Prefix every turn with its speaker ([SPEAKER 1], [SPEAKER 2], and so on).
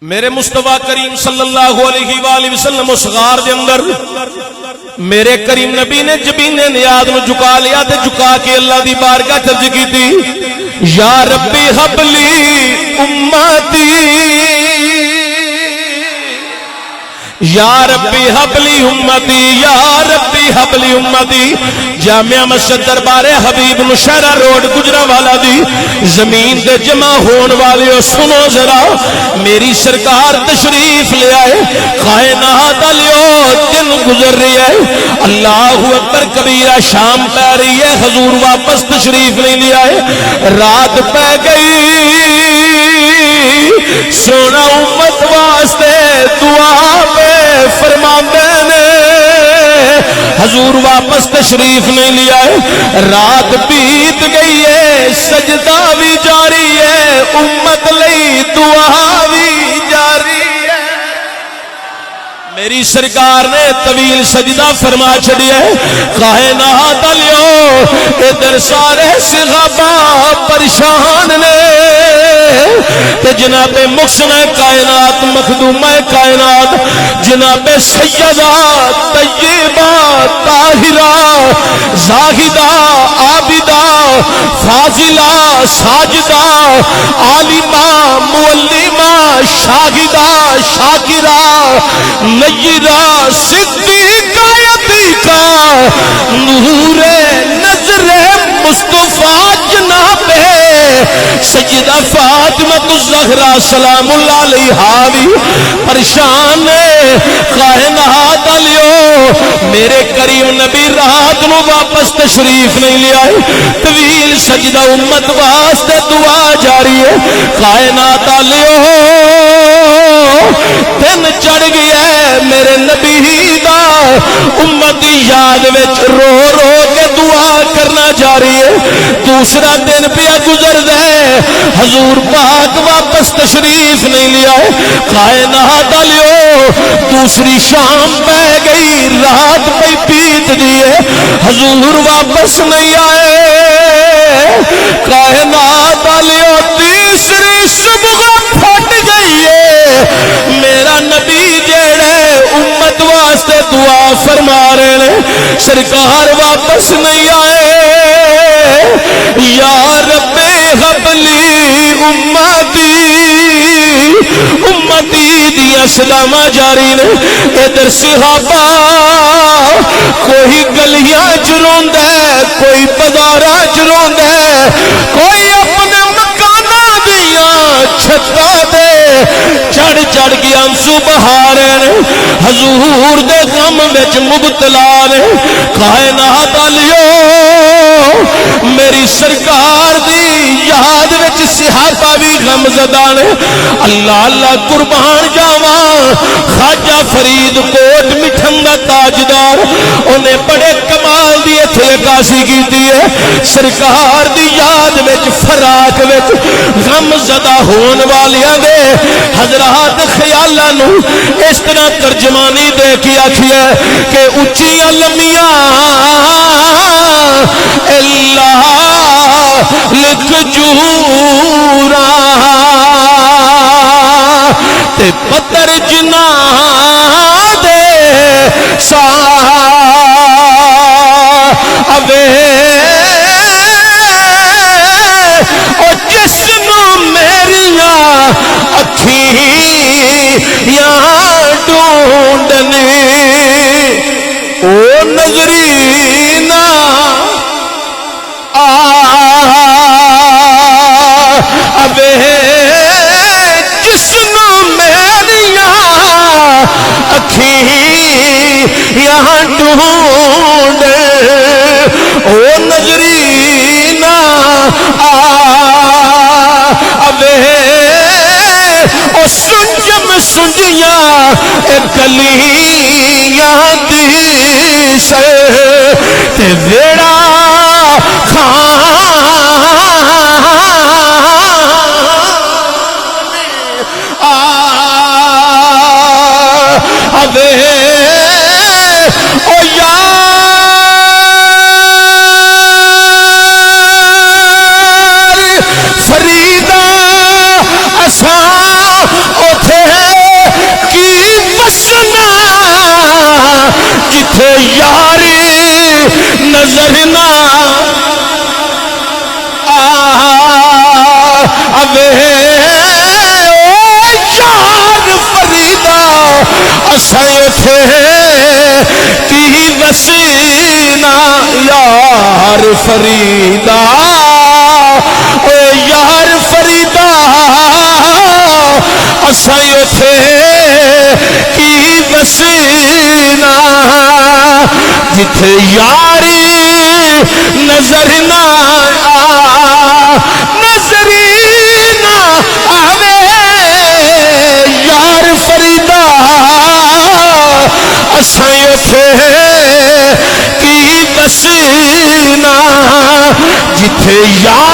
[SPEAKER 1] میرے مصطفیٰ کریم صلی اللہ علیہ وآلہ وسلم اس غار دے اندر میرے کریم نبی نے جبین نیاز نو جھکا لیا تے جھکا کے اللہ دی بارگاہ چرج کی تھی یا ربی حبلی امتی یا ربی حبلی امتی یا ربی حبلی امتی جامعہ مسجد دربار حبیب نشہرہ روڈ گجرانوالہ دی زمین دے جمع ہون والے سنو ذرا میری سرکار تشریف لے آئے کائنات لیو دن گزر رہی ہے اللہ اکبر کبیرہ شام پہ رہی ہے حضور واپس تشریف نہیں لے آئے رات پہ گئی سونا امت واسطے دعا پہ فرماندے نے حضور واپس تشریف نہیں لیا ہے رات بیت گئی ہے سجدہ بھی جاری ہے امت لئی دعا بھی جاری ہے میری سرکار نے طویل سجدہ فرما چھڑی ہے کائنات لیو ادھر سارے صحابہ پریشان نے تے جناب محسنہ کائنات مخدومہ کائنات جناب سیدہ طیبہ طاہرہ زاہدہ عابدہ فاضلہ ساجدہ عالمہ معلمہ شاہدہ شاکرہ نیرہ صدیقہ یتیقہ نور نظر مصطفیٰ جناب سیدہ فاطمہ الزہرا سلام اللہ علیہا بھی پریشان کائنات لیو میرے کریم نبی رات نو واپس تشریف نہیں لے آئے طویل سجدہ امت واسطے دعا جاری ہے کائنات لیو دن چڑھ گیا ہے میرے نبی دا امتی یاد وچ رو رو کے دعا کرنا جاری ہے دوسرا دن پیا گزر دے حضور پاک واپس تشریف نہیں لیا ہے کائنات لیو دوسری شام پہ گئی رات پہ بیت دیئے حضور واپس نہیں آئے کائنات لیو تیسری صبح پھٹ گئی ہے میرا نبی جیڑے امت واسطے دعا فرما رہے ہیں سرکار واپس نہیں آئے یا رب حبلی امتی دیا سلامہ جاری نے ادھر صحابہ کوئی گلیاں چروند ہے کوئی بازاراں چروند ہے کوئی اپنے مکانہ دیا چھتا دے چڑھ چڑھ کے انسو بہا رہے ہیں حضور دے غم وچ مبتلا نے کائنات لیو میری سرکار دی یاد وچ صحابہ بھی غم زدہ نے اللہ اللہ قربان جاواں خواجہ فرید کوٹ مٹھن دا تاجدار انہیں بڑے کمال دی ایتھے عکاسی کیتی ہے سرکار دی یاد وچ فراق وچ غم زدہ ہون والیاں دے حضرات خیالاں نو اس طرح ترجمانی دے کے آکھی ہے کہ اچھیاں لمیاں اللہ لکھ جورا تے پتر جنا دے سا اوے او جسنو میریاں اکھیاں ڈھونڈنی او نظرینہ ابے جسنو میریاں اکھیاں ڈھونڈ او نظرینہ ابے او سنجم سنجیاں گلیاں دیس تے ویڑا او یار فریدہ اساں اوتھے فریدا اے یار فریدا اساں اوتھے کی وسینا جتھے یاری نظر نہ نظری نہ آوے یار فریدا اساں اوتھے کی وسینا جتھے یار